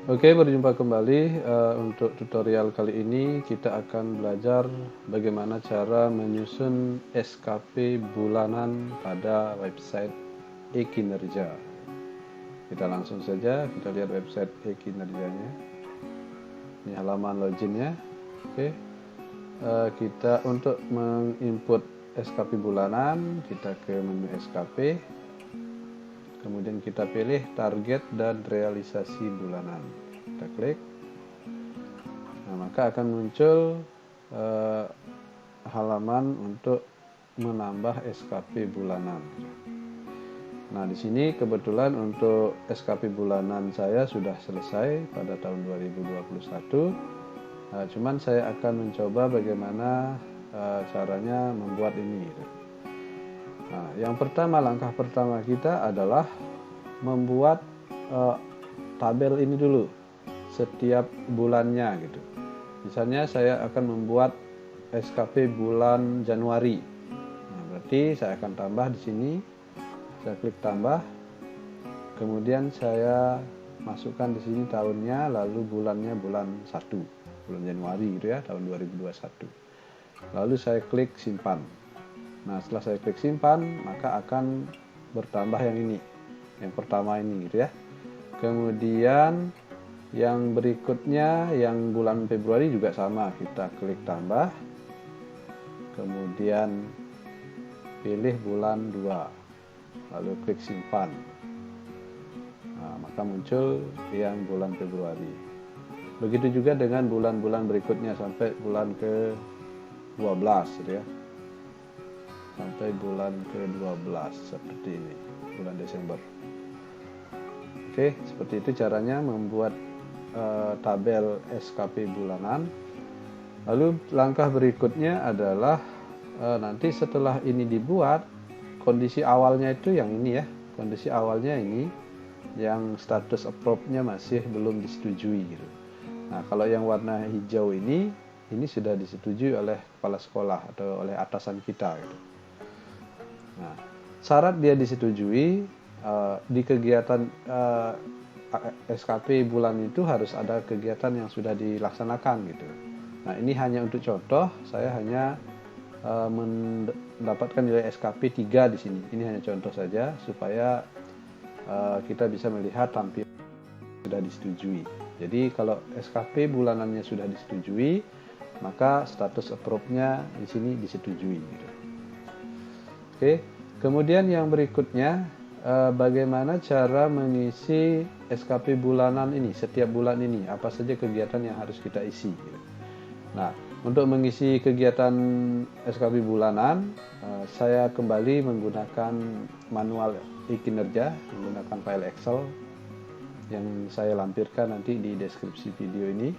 Oke, berjumpa kembali. Untuk tutorial kali ini kita akan belajar bagaimana cara menyusun SKP bulanan pada website e-kinerja. Kita langsung saja kita lihat website e-kinerjanya. Ini halaman loginnya. Oke, kita untuk menginput SKP bulanan, kita ke menu SKP. Kemudian kita pilih target dan realisasi bulanan. Kita klik. Nah, maka akan muncul halaman untuk menambah SKP bulanan. Nah, di sini kebetulan untuk SKP bulanan saya sudah selesai pada tahun 2021. Cuman saya akan mencoba bagaimana caranya membuat ini. Nah, yang pertama, langkah pertama kita adalah membuat tabel ini dulu setiap bulannya gitu. Misalnya saya akan membuat SKP bulan Januari. Nah, berarti saya akan tambah di sini. Saya klik tambah. Kemudian saya masukkan di sini tahunnya, lalu bulannya bulan 1, bulan Januari gitu ya, tahun 2021. Lalu saya klik simpan. Nah, setelah saya klik simpan, maka akan bertambah yang ini, yang pertama ini gitu ya. Kemudian yang berikutnya, yang bulan Februari juga sama, kita klik tambah. Kemudian pilih bulan 2, lalu klik simpan. Nah, maka muncul yang bulan Februari. Begitu juga dengan bulan-bulan berikutnya sampai bulan ke-12 gitu ya. Sampai bulan ke-12 seperti ini, bulan Desember. Oke, seperti itu caranya membuat tabel SKP bulanan. Lalu langkah berikutnya adalah nanti setelah ini dibuat, kondisi awalnya itu yang ini ya, kondisi awalnya ini yang status approve-nya masih belum disetujui gitu. Nah, kalau yang warna hijau ini sudah disetujui oleh kepala sekolah atau oleh atasan kita gitu. Nah, syarat dia disetujui di kegiatan SKP bulan itu harus ada kegiatan yang sudah dilaksanakan gitu. Nah, ini hanya untuk contoh, saya hanya mendapatkan nilai SKP 3 di sini. Ini hanya contoh saja supaya kita bisa melihat tampilan sudah disetujui. Jadi kalau SKP bulanannya sudah disetujui, maka status approve-nya di sini disetujui gitu. Oke, kemudian yang berikutnya bagaimana cara mengisi SKP bulanan ini setiap bulan ini, apa saja kegiatan yang harus kita isi. Nah, untuk mengisi kegiatan SKP bulanan, saya kembali menggunakan manual e-kinerja, menggunakan file Excel yang saya lampirkan nanti di deskripsi video ini.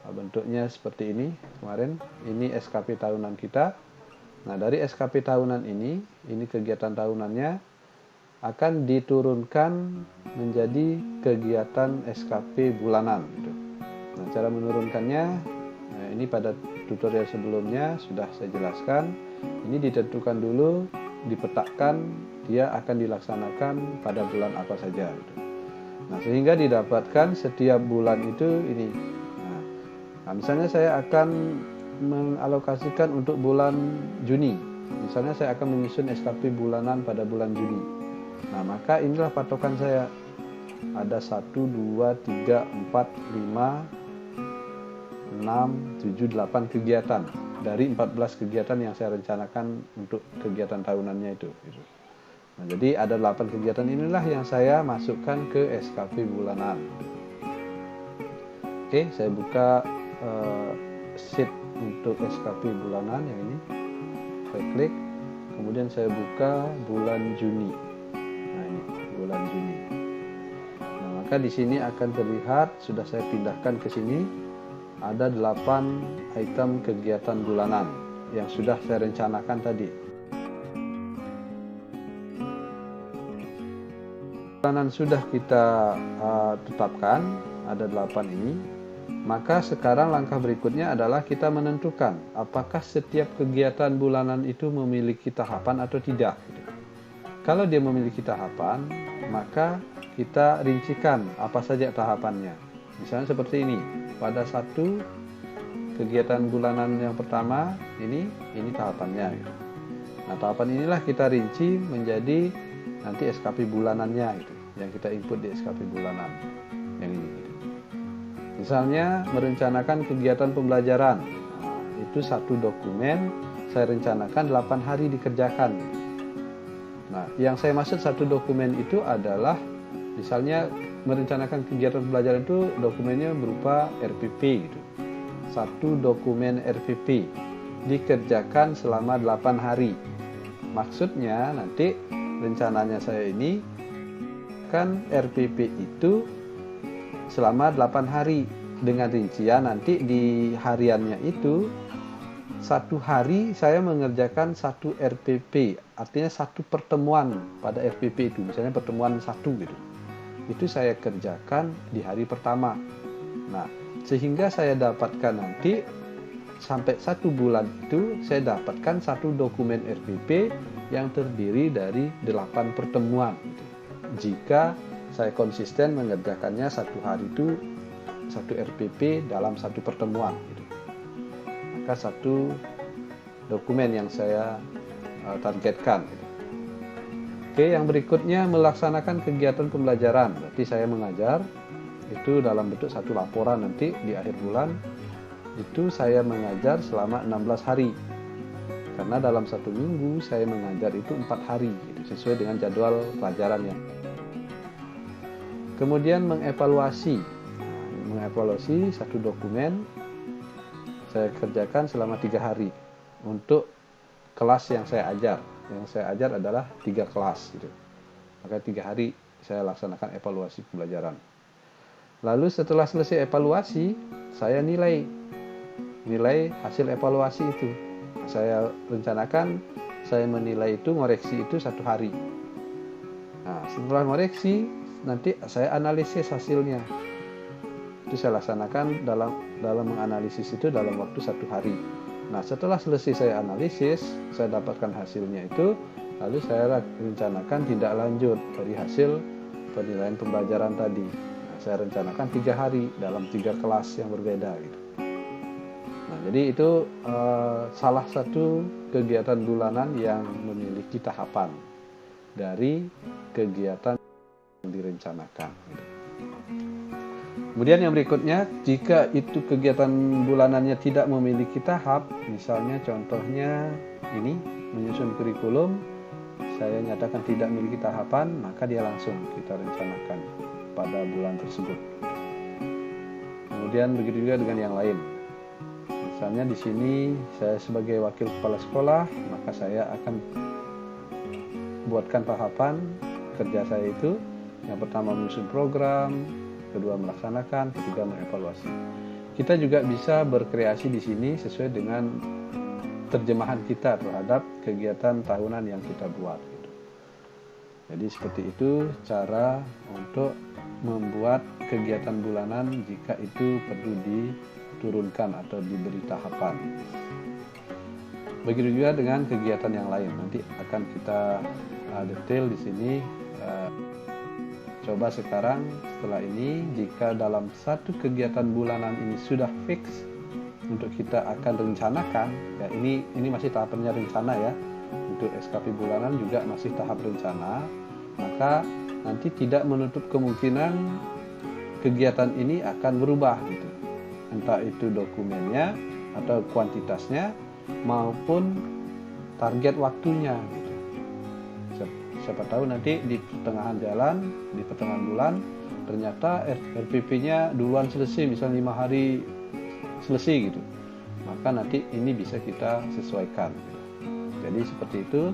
Bentuknya seperti ini kemarin, ini SKP tahunan kita. Nah, dari SKP tahunan ini kegiatan tahunannya akan diturunkan menjadi kegiatan SKP bulanan gitu. Nah, cara menurunkannya, ini pada tutorial sebelumnya sudah saya jelaskan. Ini ditentukan dulu, dipetakan dia akan dilaksanakan pada bulan apa saja gitu. Nah, sehingga didapatkan setiap bulan itu ini. Nah, misalnya saya akan mengalokasikan untuk bulan Juni. Misalnya saya akan menyusun SKP bulanan pada bulan Juni. Nah, maka inilah patokan saya. Ada 1, 2, 3, 4, 5, 6, 7, 8 kegiatan. Dari 14 kegiatan yang saya rencanakan untuk kegiatan tahunannya itu. Nah, jadi ada 8 kegiatan inilah yang saya masukkan ke SKP bulanan. Oke, saya buka sheet untuk SKP bulanan yang ini. Saya klik, kemudian saya buka bulan Juni. Nah, ini bulan Juni. Nah, maka di sini akan terlihat sudah saya pindahkan ke sini ada 8 item kegiatan bulanan yang sudah saya rencanakan tadi. Bulanan sudah kita tetapkan, ada 8 ini. Maka sekarang langkah berikutnya adalah kita menentukan apakah setiap kegiatan bulanan itu memiliki tahapan atau tidak. Kalau dia memiliki tahapan, maka kita rincikan apa saja tahapannya. Misalnya seperti ini, pada satu kegiatan bulanan yang pertama ini tahapannya. Nah, tahapan inilah kita rinci menjadi nanti SKP bulanannya itu, yang kita input di SKP bulanan yang ini. Misalnya merencanakan kegiatan pembelajaran, nah, itu satu dokumen saya rencanakan 8 hari dikerjakan. Nah, yang saya maksud satu dokumen itu adalah misalnya merencanakan kegiatan pembelajaran itu dokumennya berupa RPP gitu. Satu dokumen RPP dikerjakan selama 8 hari. Maksudnya nanti rencananya saya ini kan RPP itu selama 8 hari dengan rincian nanti di hariannya itu satu hari saya mengerjakan satu RPP, artinya satu pertemuan pada RPP itu, misalnya pertemuan satu gitu. Itu saya kerjakan di hari pertama. Nah, sehingga saya dapatkan nanti sampai 1 bulan itu saya dapatkan satu dokumen RPP yang terdiri dari 8 pertemuan gitu. Jika saya konsisten mengerjakannya satu hari itu satu RPP dalam satu pertemuan gitu. Maka satu dokumen yang saya targetkan gitu. Oke, yang berikutnya melaksanakan kegiatan pembelajaran. Berarti saya mengajar itu dalam bentuk satu laporan nanti di akhir bulan. Itu saya mengajar selama 16 hari. Karena dalam satu minggu saya mengajar itu 4 hari gitu, sesuai dengan jadwal pelajarannya. Kemudian mengevaluasi. Mengevaluasi satu dokumen saya kerjakan selama 3 hari untuk kelas yang saya ajar. Yang saya ajar adalah 3 kelas gitu. Maka 3 hari saya laksanakan evaluasi pembelajaran. Lalu setelah selesai evaluasi, saya nilai hasil evaluasi itu. Saya rencanakan saya menilai itu, ngoreksi itu 1 hari. Nah, setelah ngoreksi nanti saya analisis hasilnya. Itu saya laksanakan dalam menganalisis itu dalam waktu 1 hari. Nah, setelah selesai saya analisis, saya dapatkan hasilnya itu, lalu saya rencanakan tindak lanjut dari hasil penilaian pembelajaran tadi. Nah, saya rencanakan 3 hari dalam 3 kelas yang berbeda gitu. Nah, jadi itu salah satu kegiatan bulanan yang memiliki tahapan dari kegiatan yang direncanakan. Kemudian yang berikutnya, jika itu kegiatan bulanannya tidak memiliki tahap, misalnya contohnya ini menyusun kurikulum, saya nyatakan tidak memiliki tahapan, maka dia langsung kita rencanakan pada bulan tersebut. Kemudian begitu juga dengan yang lain. Misalnya di sini saya sebagai wakil kepala sekolah, maka saya akan buatkan tahapan kerja saya itu. Yang pertama menyusun program, kedua melaksanakan, ketiga mengevaluasi. Kita juga bisa berkreasi di sini sesuai dengan terjemahan kita terhadap kegiatan tahunan yang kita buat. Jadi seperti itu cara untuk membuat kegiatan bulanan jika itu perlu diturunkan atau diberi tahapan. Begitu juga dengan kegiatan yang lain. Nanti akan kita detail di sini. Coba sekarang setelah ini, jika dalam satu kegiatan bulanan ini sudah fix untuk kita akan rencanakan, ya ini masih tahapannya rencana ya. Untuk SKP bulanan juga masih tahap rencana, maka nanti tidak menutup kemungkinan kegiatan ini akan berubah gitu. Entah itu dokumennya atau kuantitasnya maupun target waktunya gitu. Siapa tahu nanti di pertengahan jalan, di pertengahan bulan ternyata RPP-nya duluan selesai, misalnya 5 hari selesai gitu. Maka nanti ini bisa kita sesuaikan. Jadi seperti itu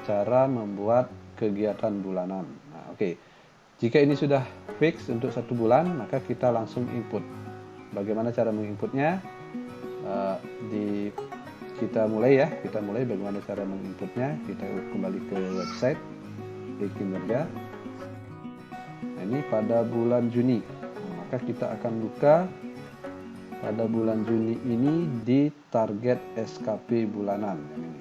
cara membuat kegiatan bulanan. Nah, oke. Jika ini sudah fix untuk 1 bulan, maka kita langsung input. Bagaimana cara menginputnya? Kita mulai bagaimana cara menginputnya. Kita kembali ke website di kinerja. Nah, ini pada bulan Juni. Maka kita akan buka pada bulan Juni ini di target SKP bulanan. Ini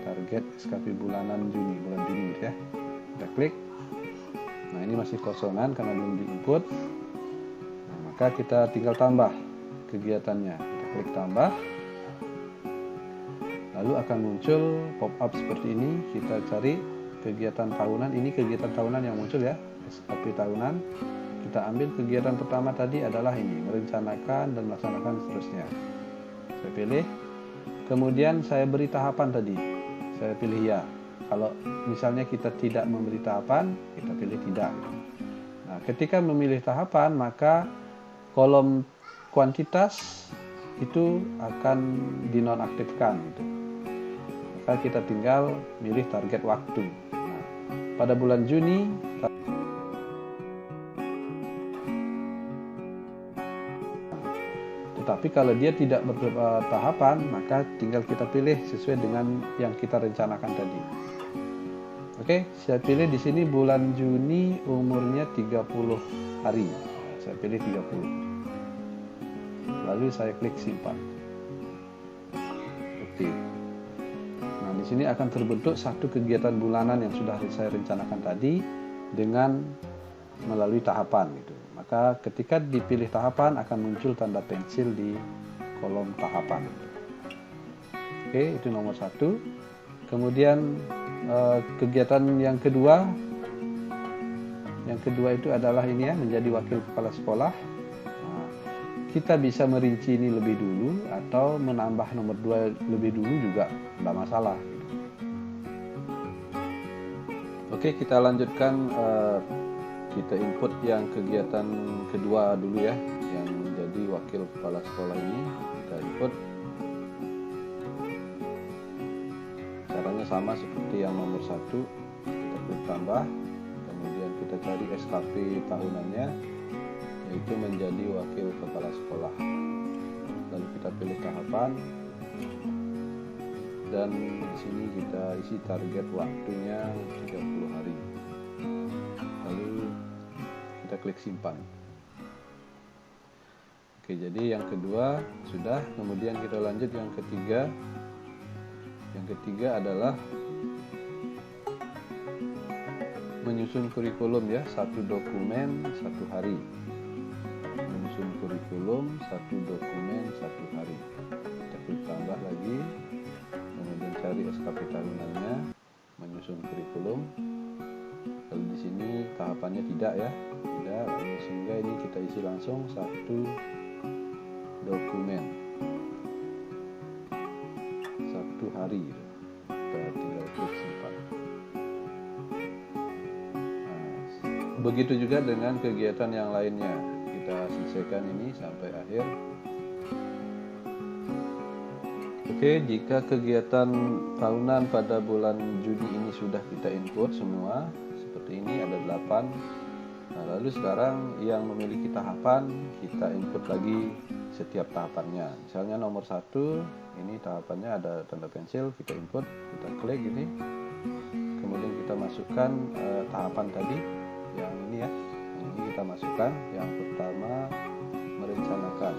target SKP bulanan bulan Juni ya. Kita klik. Nah, ini masih kosongan karena belum diinput. Nah, maka kita tinggal tambah kegiatannya. Kita klik tambah. Lalu akan muncul pop-up seperti ini. Kita cari kegiatan tahunan. Ini kegiatan tahunan yang muncul ya, SKP tahunan. Kita ambil kegiatan pertama tadi adalah ini, merencanakan dan melaksanakan seterusnya. Saya pilih. Kemudian saya beri tahapan tadi. Saya pilih ya. Kalau misalnya kita tidak memberi tahapan, kita pilih tidak. Nah, ketika memilih tahapan, maka kolom kuantitas itu akan dinonaktifkan. Gitu. Maka kita tinggal milih target waktu. Nah, pada bulan Juni, tetapi kalau dia tidak bertahapan, maka tinggal kita pilih sesuai dengan yang kita rencanakan tadi. Oke, saya pilih di sini bulan Juni umurnya 30 hari. Saya pilih 30. Lalu saya klik simpan. Oke. Nah, di sini akan terbentuk satu kegiatan bulanan yang sudah saya rencanakan tadi dengan melalui tahapan gitu. Maka ketika dipilih tahapan akan muncul tanda pensil di kolom tahapan. Oke, itu nomor 1. Kemudian kegiatan yang kedua itu adalah ini ya, menjadi wakil kepala sekolah. Nah, kita bisa merinci ini lebih dulu atau menambah nomor 2 lebih dulu juga tidak masalah gitu. Oke, kita lanjutkan. Kita input yang kegiatan kedua dulu ya, yang menjadi wakil kepala sekolah ini. Kita input. Caranya sama seperti yang nomor 1. Kita klik tambah, kemudian kita cari SKP tahunannya, yaitu menjadi wakil kepala sekolah. Lalu kita pilih tahapan, dan di sini kita isi target waktunya 30 hari. Lalu kita klik simpan. Oke, jadi yang kedua sudah. Kemudian kita lanjut yang ketiga. Yang ketiga adalah menyusun kurikulum ya, 1 dokumen 1 hari. Menyusun kurikulum 1 dokumen 1 hari. Kita klik tambah lagi. Kemudian cari SKP tahunannya, menyusun kurikulum. Lalu di sini tahapannya tidak ya, tidak, sehingga ini kita isi langsung 1 dokumen 1 hari. Kita tinggal klik simpan. Nah, begitu juga dengan kegiatan yang lainnya. Kita selesaikan ini sampai akhir. Oke, jika kegiatan tahunan pada bulan Juni ini sudah kita input semua seperti ini, ada 8. Nah, lalu sekarang yang memiliki tahapan kita input lagi setiap tahapannya. Misalnya nomor 1 ini tahapannya ada tanda pensil, kita input, kita klik ini, kemudian kita masukkan tahapan tadi yang ini ya, ini kita masukkan. Yang pertama merencanakan,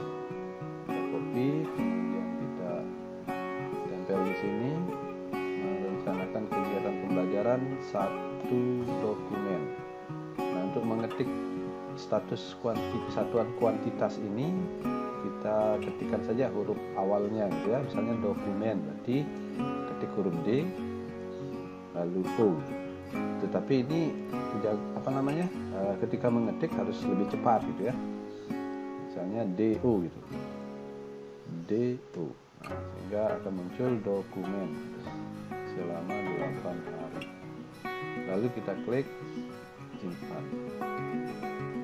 kita copy, kemudian kita tempel di sini, merencanakan kegiatan pembelajaran 1 dokumen. Nah, untuk mengetik status kesatuan kuantitas ini kita ketikkan saja huruf awalnya gitu ya. Misalnya dokumen, berarti ketik huruf D lalu O. Tetapi ini ketika mengetik harus lebih cepat gitu ya. Misalnya DO gitu. DO. Nah, sehingga akan muncul dokumen selama 8 hari. Lalu kita klik simpan.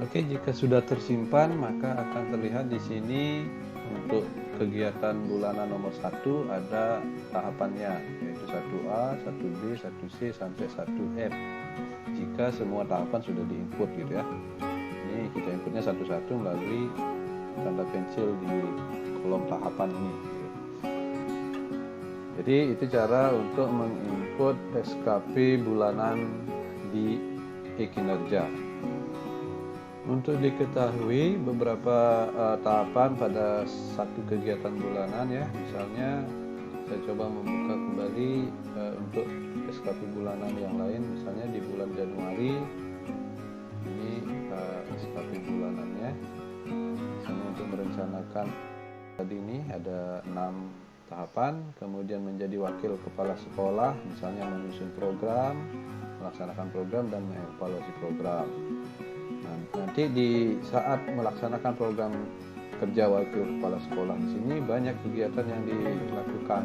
Oke, jika sudah tersimpan maka akan terlihat di sini untuk kegiatan bulanan nomor 1 ada tahapannya, yaitu 1A, 1B, 1C sampai 1F. Jika semua tahapan sudah diinput gitu ya. Ini kita inputnya satu-satu melalui tanda pensil di kolom tahapan ini. Jadi itu cara untuk menginput SKP bulanan di e-kinerja. Untuk diketahui beberapa tahapan pada satu kegiatan bulanan ya, misalnya saya coba membuka kembali untuk SKP bulanan yang lain, misalnya di bulan Januari merencanakan tadi ini ada 6 tahapan, kemudian menjadi wakil kepala sekolah, misalnya menyusun program, melaksanakan program, dan mengevaluasi program. Nah, nanti di saat melaksanakan program kerja wakil kepala sekolah di sini banyak kegiatan yang dilakukan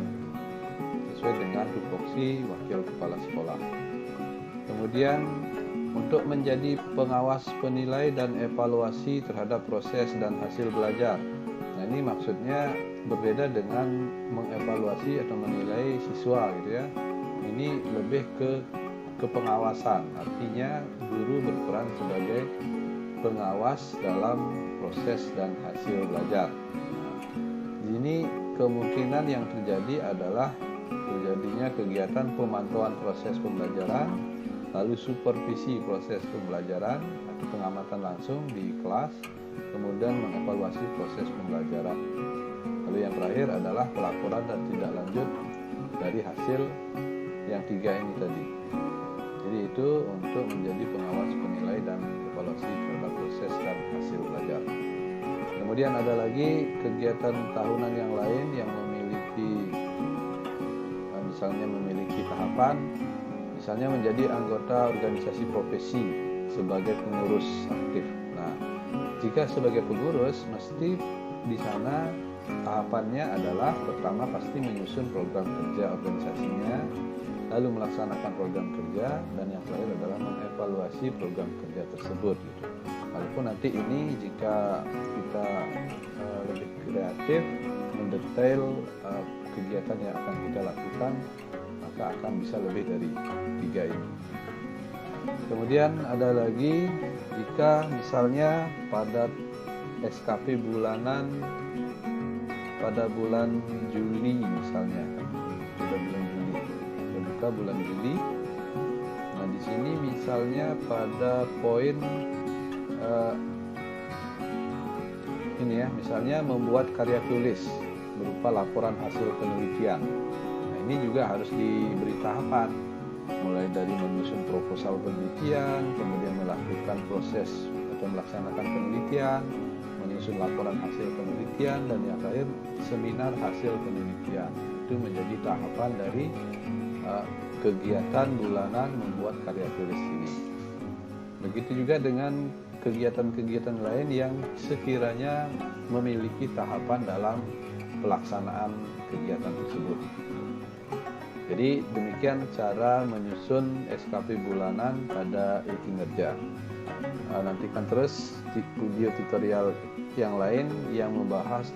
sesuai dengan tupoksi wakil kepala sekolah. Kemudian untuk menjadi pengawas penilai dan evaluasi terhadap proses dan hasil belajar. Nah, ini maksudnya berbeda dengan mengevaluasi atau menilai siswa gitu ya. Ini lebih ke pengawasan, artinya guru berperan sebagai pengawas dalam proses dan hasil belajar. Nah, di sini kemungkinan yang terjadi adalah terjadinya kegiatan pemantauan proses pembelajaran, lalu supervisi proses pembelajaran atau pengamatan langsung di kelas, kemudian mengevaluasi proses pembelajaran. Lalu yang terakhir adalah pelaporan dan tindak lanjut dari hasil yang 3 ini tadi. Jadi itu untuk menjadi pengawas penilai dan evaluasi terhadap proses dan hasil belajar. Kemudian ada lagi kegiatan tahunan yang lain yang memiliki misalnya memiliki tahapan, misalnya menjadi anggota organisasi profesi sebagai pengurus aktif. Nah, jika sebagai pengurus, mesti di sana tahapannya adalah pertama pasti menyusun program kerja organisasinya, lalu melaksanakan program kerja, dan yang terakhir adalah mengevaluasi program kerja tersebut. Gitu. Walaupun nanti ini jika kita lebih kreatif, mendetail kegiatan yang akan kita lakukan, maka akan bisa lebih dari 3 ini. Kemudian ada lagi jika misalnya pada SKP bulanan pada bulan Juli misalnya, pada bulan Juli, kita buka bulan Juli. Nah di sini misalnya pada poin ini ya, misalnya membuat karya tulis berupa laporan hasil penelitian. Nah, ini juga harus diberi tahapan, mulai dari menyusun proposal penelitian, kemudian melakukan proses atau melaksanakan penelitian, menyusun laporan hasil penelitian, dan yang terakhir seminar hasil penelitian. Itu menjadi tahapan dari kegiatan bulanan membuat karya tulis ini. Begitu juga dengan kegiatan-kegiatan lain yang sekiranya memiliki tahapan dalam pelaksanaan kegiatan tersebut. Jadi demikian cara menyusun SKP bulanan pada e-kinerja. Nantikan terus di video tutorial yang lain yang membahas